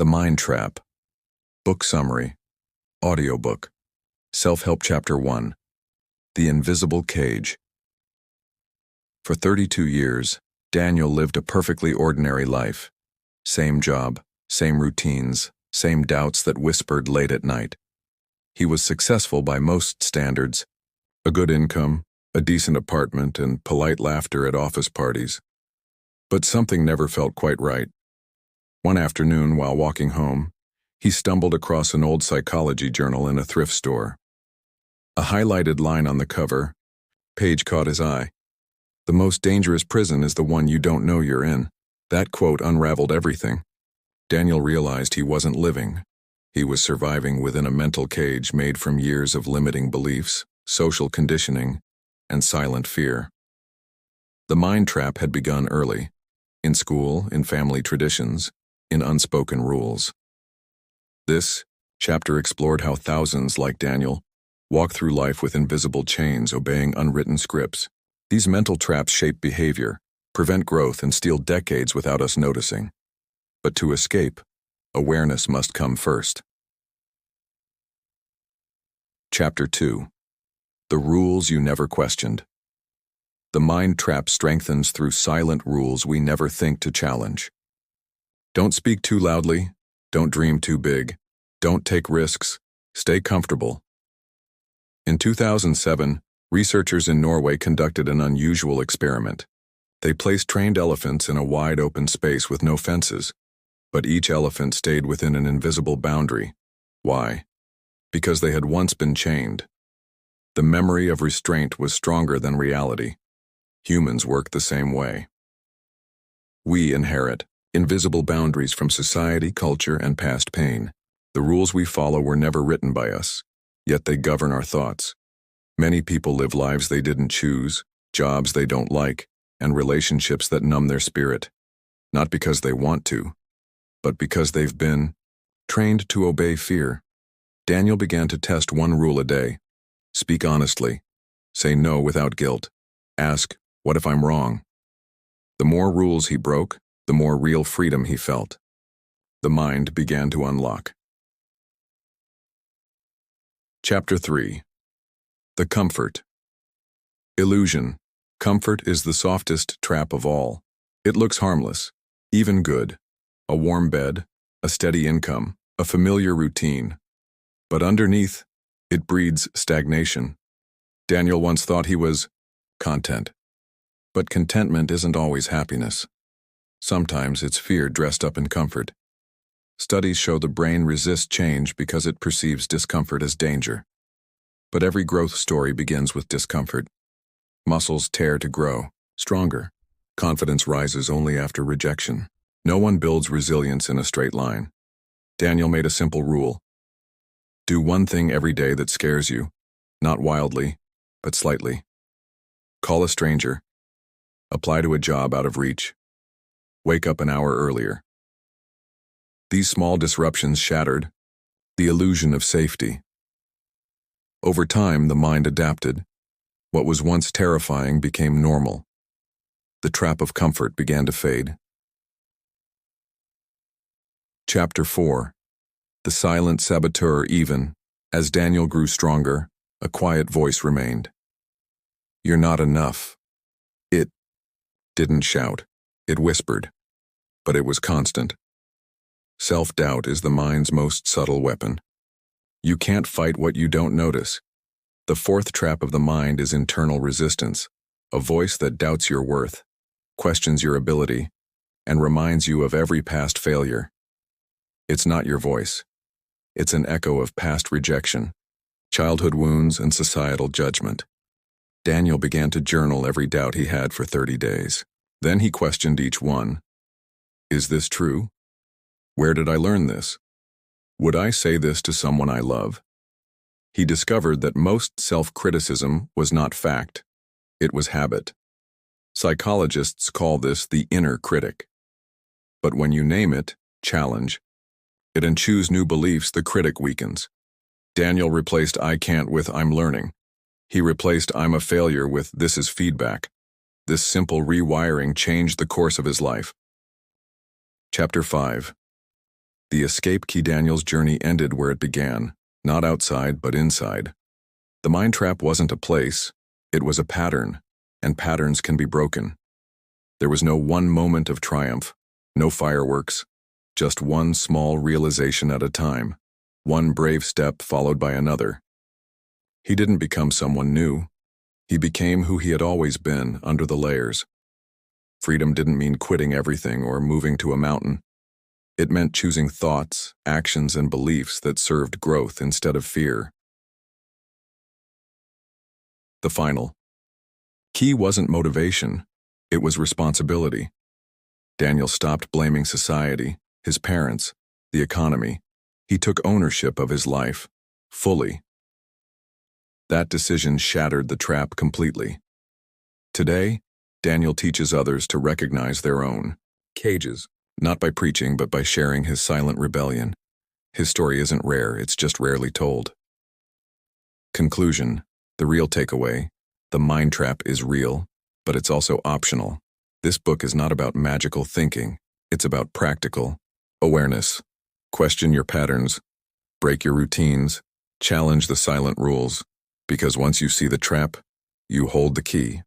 The Mind Trap. Book Summary. Audiobook. Self-Help Chapter 1. The Invisible Cage. For 32 years, Daniel lived a perfectly ordinary life. Same job, same routines, same doubts that whispered late at night. He was successful by most standards. A good income, a decent apartment, and polite laughter at office parties. But something never felt quite right. One afternoon, while walking home, he stumbled across an old psychology journal in a thrift store. A highlighted line on the cover page caught his eye. "The most dangerous prison is the one you don't know you're in." That quote unraveled everything. Daniel realized he wasn't living. He was surviving within a mental cage made from years of limiting beliefs, social conditioning, and silent fear. The mind trap had begun early, in school, in family traditions, in unspoken rules. This chapter explored how thousands like Daniel walk through life with invisible chains, obeying unwritten scripts. These mental traps shape behavior, prevent growth, and steal decades without us noticing. But to escape, awareness must come first. Chapter 2. The Rules You Never Questioned. The mind trap strengthens through silent rules we never think to challenge. Don't speak too loudly, don't dream too big, don't take risks, stay comfortable. In 2007, researchers in Norway conducted an unusual experiment. They placed trained elephants in a wide open space with no fences, but each elephant stayed within an invisible boundary. Why? Because they had once been chained. The memory of restraint was stronger than reality. Humans work the same way. We inherit invisible boundaries from society, culture, and past pain. The rules we follow were never written by us, yet they govern our thoughts. Many people live lives they didn't choose, jobs they don't like, and relationships that numb their spirit. Not because they want to, but because they've been trained to obey fear. Daniel began to test one rule a day. Speak honestly. Say no without guilt. Ask, "What if I'm wrong?" The more rules he broke, the more real freedom he felt. The mind began to unlock. Chapter 3. The Comfort. Illusion. Comfort is the softest trap of all. It looks harmless, even good. A warm bed, a steady income, a familiar routine. But underneath, it breeds stagnation. Daniel once thought he was content. But contentment isn't always happiness. Sometimes it's fear dressed up in comfort. Studies show the brain resists change because it perceives discomfort as danger. But every growth story begins with discomfort. Muscles tear to grow, stronger. Confidence rises only after rejection. No one builds resilience in a straight line. Daniel made a simple rule. Do one thing every day that scares you, not wildly, but slightly. Call a stranger. Apply to a job out of reach. Wake up an hour earlier. These small disruptions shattered the illusion of safety. Over time, the mind adapted. What was once terrifying became normal. The trap of comfort began to fade. Chapter 4. The Silent Saboteur. Even as Daniel grew stronger, a quiet voice remained. You're not enough. It didn't shout. It whispered, but it was constant. Self-doubt is the mind's most subtle weapon. You can't fight what you don't notice. The fourth trap of the mind is internal resistance, a voice that doubts your worth, questions your ability, and reminds you of every past failure. It's not your voice. It's an echo of past rejection, childhood wounds, and societal judgment. Daniel began to journal every doubt he had for 30 days. Then he questioned each one. Is this true? Where did I learn this? Would I say this to someone I love? He discovered that most self-criticism was not fact. It was habit. Psychologists call this the inner critic. But when you name it, challenge it, and choose new beliefs, the critic weakens. Daniel replaced "I can't" with "I'm learning." He replaced "I'm a failure" with "this is feedback." This simple rewiring changed the course of his life. Chapter 5. The escape key. Daniel's journey ended where it began, not outside but inside. The mind trap wasn't a place, it was a pattern, and patterns can be broken. There was no one moment of triumph, no fireworks, just one small realization at a time, one brave step followed by another. He didn't become someone new. He became who he had always been under the layers. Freedom didn't mean quitting everything or moving to a mountain. It meant choosing thoughts, actions, and beliefs that served growth instead of fear. The final key wasn't motivation, it was responsibility. Daniel stopped blaming society, his parents, the economy. He took ownership of his life, fully. That decision shattered the trap completely. Today, Daniel teaches others to recognize their own cages, not by preaching but by sharing his silent rebellion. His story isn't rare, it's just rarely told. Conclusion, the real takeaway, the mind trap is real, but it's also optional. This book is not about magical thinking, it's about practical awareness. Question your patterns, break your routines, challenge the silent rules, because once you see the trap, you hold the key.